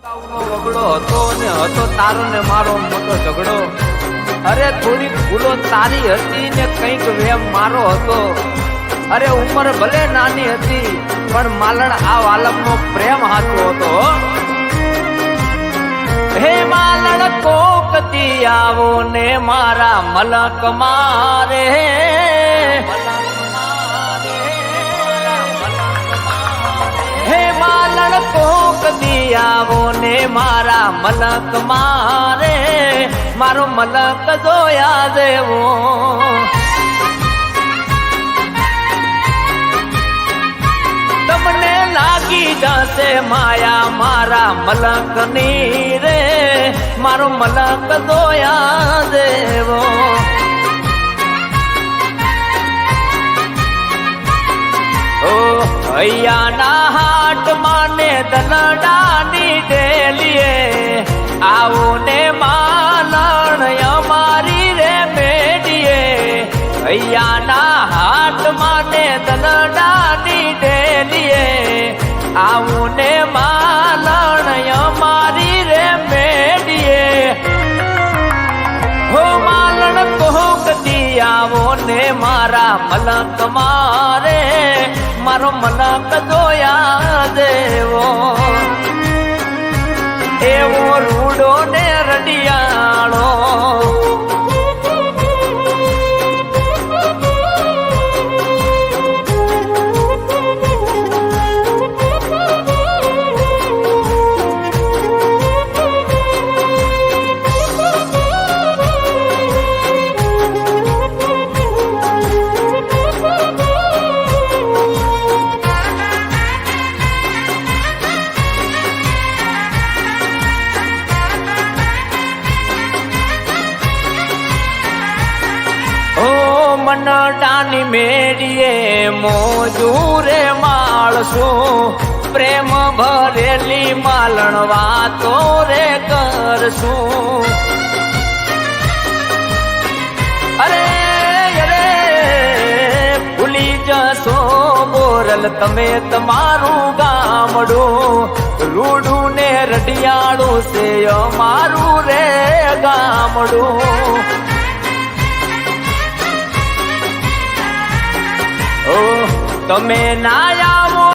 વગડો હતો ને હતો તારો ને મારો મોટો ઝઘડો. અરે થોડીક ભૂલો તારી હતી ને કંઈક વેમ મારો હતો. અરે ઉંમર ભલે નાની હતી પણ માલણ આ વાલમનો પ્રેમ હાચો હતો. હે માલણ કોકતી આવો ને મારા મલક મારે. હે માલણ કોકતી આવો ને મારા મલક મારે. મારો મલક જોયા દેવો. તમને લાગી જશે માયા મારા મલક ની રે. મારો મલક જોયા દેવો. હૈયાના હાટ માને દલડાની ડેલીએ આવો ને માલણ અમારી રે મેડીએ. હૈયાના હાટ માને દલડાની ડેલીએ આવો ને માલણ અમારી રે મેડીએ. હો માલણ કોકતી આવો ને મારા મલક મારે. મારો મલક જોયા દેવો. એવો રૂડો ને રડિયાળો મનડાની મેડીએ મોજૂરે માળશું. પ્રેમ ભરેલી માલણ વાતો રે કરશું. અરે અરે ભૂલી જશો બોરલ તમે તમારું ગામડું. રૂડું ને રડિયાળું છે અમારું રે ગામડું. તમે ના આવો